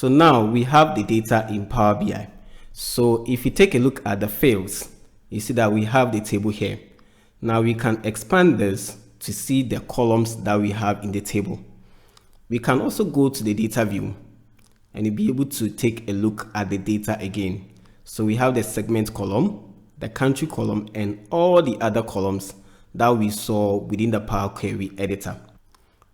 So now we have the data in Power BI. So if you take a look at the fields, you see that we have the table here. Now we can expand this to see the columns that we have in the table. We can also go to the data view and you'll be able to take a look at the data again. So we have the segment column, the country column, and all the other columns that we saw within the Power Query editor.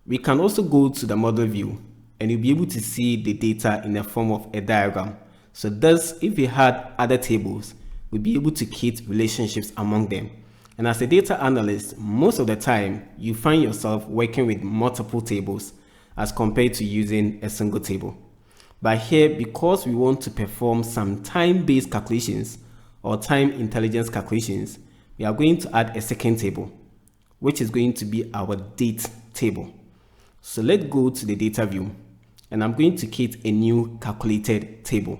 We can also go to the model view and you'll be able to see the data in the form of a diagram. So thus, if we had other tables, we'll be able to create relationships among them. And as a data analyst, most of the time, you find yourself working with multiple tables as compared to using a single table. But here, because we want to perform some time-based calculations or time intelligence calculations, we are going to add a second table, which is going to be our date table. So let's go to the data view and I'm going to create a new calculated table.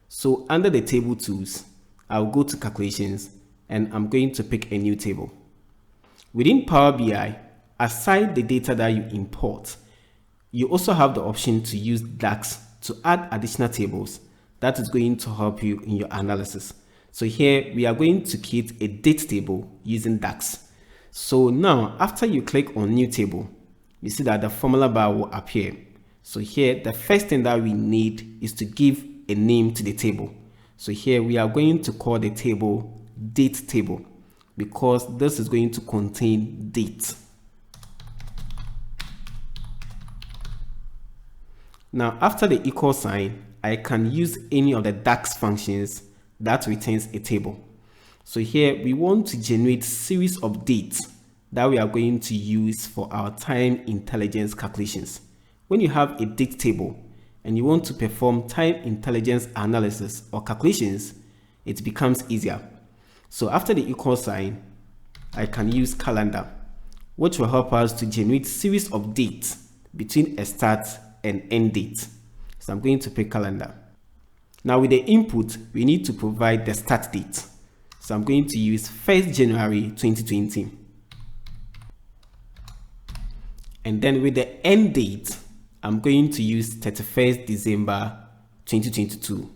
So under the table tools, I'll go to calculations and I'm going to pick a new table. Within Power BI, aside the data that you import, you also have the option to use DAX to add additional tables that is going to help you in your analysis. So here we are going to create a date table using DAX. So now after you click on new table, you see that the formula bar will appear. So here the first thing that we need is to give a name to the table. So here we are going to call the table date table because this is going to contain date. Now after the equal sign, I can use any of the DAX functions that returns a table. So here we want to generate series of dates that we are going to use for our time intelligence calculations. When you have a date table and you want to perform time intelligence analysis or calculations, it becomes easier. So after the equal sign, I can use calendar, which will help us to generate series of dates between a start and end date. So I'm going to pick calendar. Now with the input, we need to provide the start date. So I'm going to use 1st January 2020. And then with the end date, I'm going to use 31st December 2022.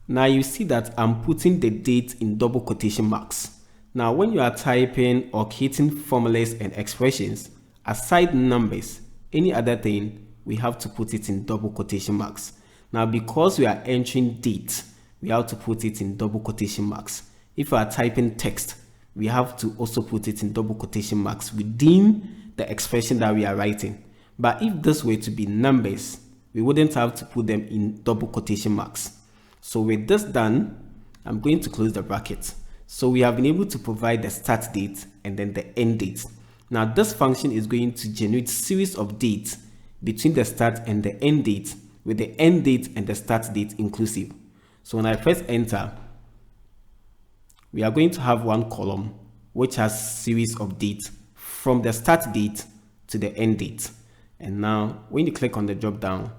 Now you see that I'm putting the date in double quotation marks. Now when you are typing or creating formulas and expressions, aside numbers, any other thing, we have to put it in double quotation marks. Now because we are entering date, we have to put it in double quotation marks. If we are typing text, we have to also put it in double quotation marks within the expression that we are writing. But if this were to be numbers, we wouldn't have to put them in double quotation marks. So with this done, I'm going to close the bracket. So we have been able to provide the start date and then the end date. Now this function is going to generate series of dates between the start and the end date, with the end date and the start date inclusive. So when I press enter, we are going to have one column which has series of dates from the start date to the end date. And now when you click on the drop down,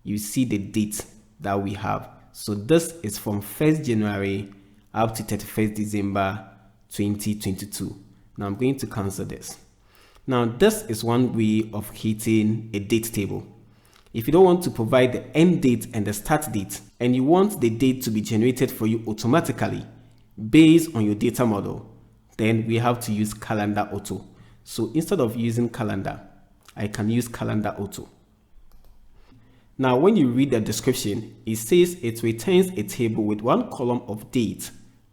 you see the date that we have. So this is from 1st January up to 31st December 2022. Now I'm going to cancel this. Now this is one way of creating a date table. If you don't want to provide the end date and the start date, and you want the date to be generated for you automatically based on your data model, then we have to use Calendar Auto. So instead of using calendar, I can use Calendar Auto. Now when you read the description, it says it returns a table with one column of date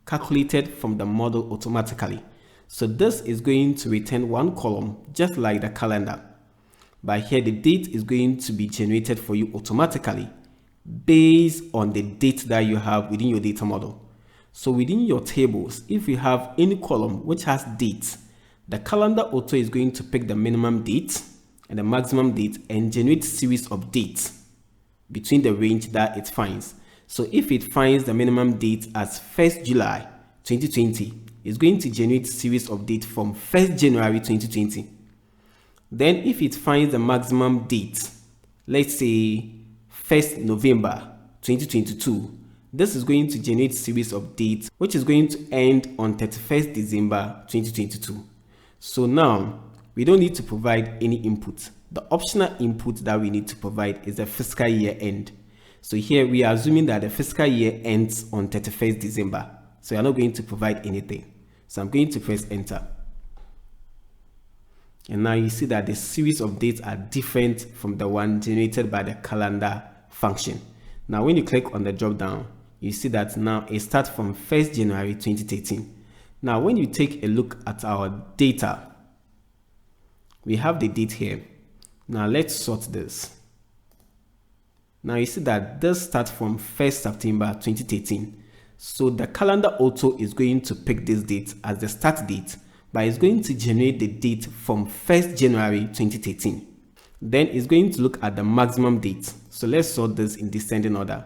calculated from the model automatically. So this is going to return one column just like the calendar. But here the date is going to be generated for you automatically based on the date that you have within your data model. So within your tables, if you have any column which has dates, the Calendar Auto is going to pick the minimum date and the maximum date and generate series of dates between the range that it finds. So if it finds the minimum date as 1st July 2020, it's going to generate series of dates from 1st January 2020. Then if it finds the maximum date, let's say 1st November 2022, this is going to generate series of dates which is going to end on 31st December 2022. So now we don't need to provide any input. The optional input that we need to provide is the fiscal year end. So here we are assuming that the fiscal year ends on 31st December. So we are not going to provide anything. So I'm going to press enter. And now you see that the series of dates are different from the one generated by the calendar function. Now when you click on the drop down, you see that now it starts from 1st January 2013. Now when you take a look at our data, we have the date here. Now let's sort this. Now you see that this starts from 1st September 2013. So the calendar auto is going to pick this date as the start date, but it's going to generate the date from 1st January 2013. Then it's going to look at the maximum date. So let's sort this in descending order.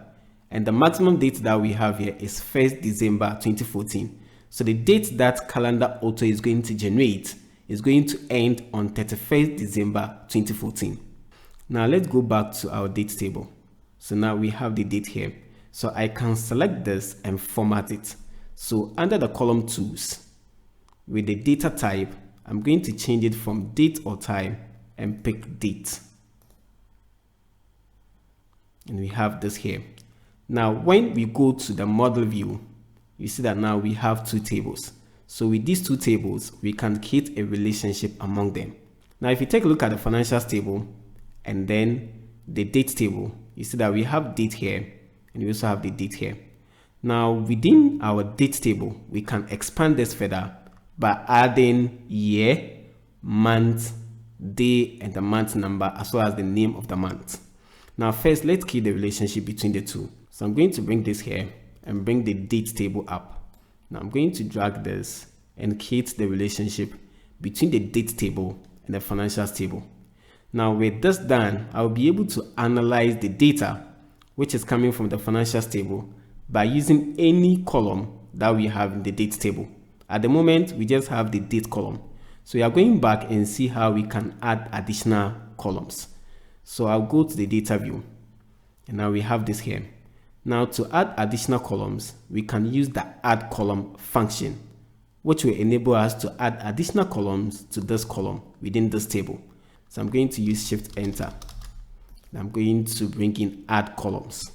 And the maximum date that we have here is 1st December 2014. So the date that calendar auto is going to generate is going to end on 31st December 2014. Now let's go back to our date table. So now we have the date here. So I can select this and format it. So under the column tools, with the data type, I'm going to change it from date or time and pick date. And we have this here. Now when we go to the model view, you see that now we have two tables. So with these two tables, we can create a relationship among them. Now if you take a look at the financials table and then the date table, you see that we have date here and we also have the date here. Now within our date table, we can expand this further by adding year, month, day, and the month number, as well as the name of the month. Now first, let's keep the relationship between the two. So I'm going to bring this here and bring the date table up. Now I'm going to drag this and create the relationship between the date table and the financials table. Now with this done, I'll be able to analyze the data which is coming from the financials table by using any column that we have in the date table. At the moment, we just have the date column. So we are going back and see how we can add additional columns. So I'll go to the data view and now we have this here. Now to add additional columns, we can use the add column function, which will enable us to add additional columns to this column within this table. So I'm going to use Shift Enter. I'm going to bring in add columns.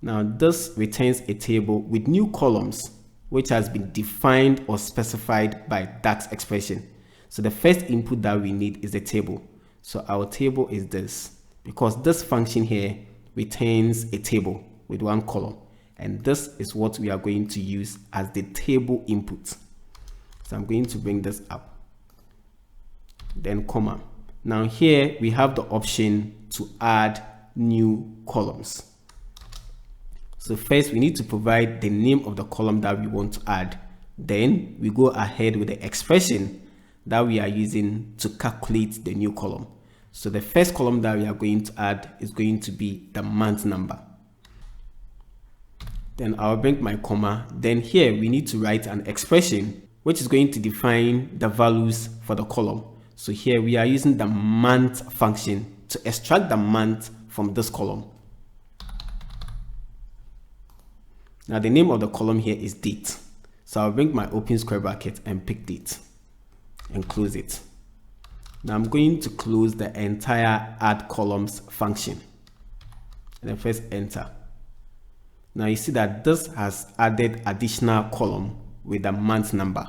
Now this returns a table with new columns, which has been defined or specified by DAX expression. So the first input that we need is the table. So our table is this, because this function here returns a table with one column. And this is what we are going to use as the table input. So I'm going to bring this up, then comma. Now here we have the option to add new columns. So first we need to provide the name of the column that we want to add. Then we go ahead with the expression that we are using to calculate the new column. So the first column that we are going to add is going to be the month number. Then I'll bring my comma. Then here we need to write an expression which is going to define the values for the column. So here we are using the month function to extract the month from this column. Now the name of the column here is date. So I'll bring my open square bracket and pick date and close it. Now I'm going to close the entire add columns function and then press enter. Now you see that this has added additional column with the month number.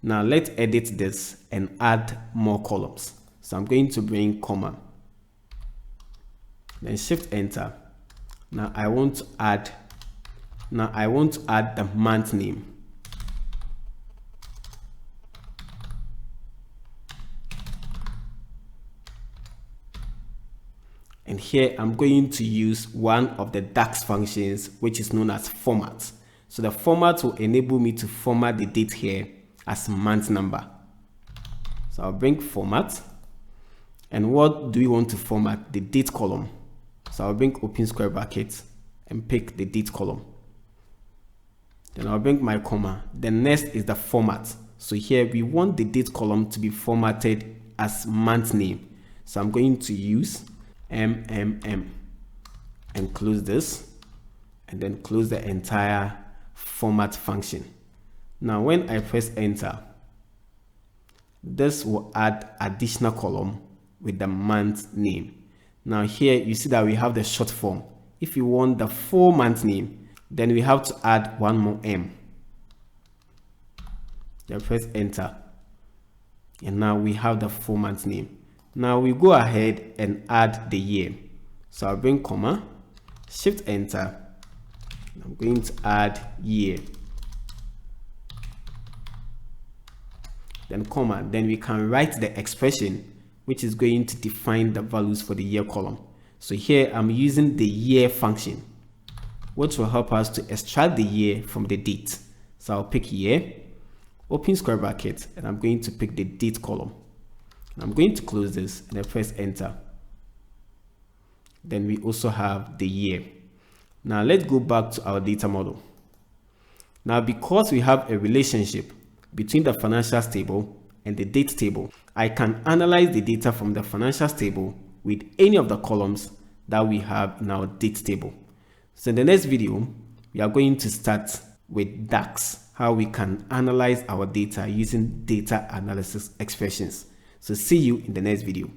Now let's edit this and add more columns. So I'm going to bring comma, then shift enter. Now I want to add the month name. And here I'm going to use one of the DAX functions, which is known as format. So the format will enable me to format the date here as month number. So I'll bring format. And what do we want to format? The date column. So I'll bring open square bracket and pick the date column. Then I'll bring my comma. The next is the format. So here we want the date column to be formatted as month name. So I'm going to use MMM and close this and then close the entire format function. Now when I press enter, this will add additional column with the month name. Now here you see that we have the short form. If you want the full month name, then we have to add one more M. Then press enter, and now we have the full month name. Now we go ahead and add the year. So I'll bring comma, shift enter. I'm going to add year, then comma, then we can write the expression which is going to define the values for the year column. So here I'm using the year function, which will help us to extract the year from the date. So I'll pick year, open square bracket, and I'm going to pick the date column. I'm going to close this and then press enter. Then we also have the year. Now let's go back to our data model. Now because we have a relationship between the financials table and the date table, I can analyze the data from the financials table with any of the columns that we have in our date table. So in the next video, we are going to start with DAX, how we can analyze our data using data analysis expressions. So see you in the next video.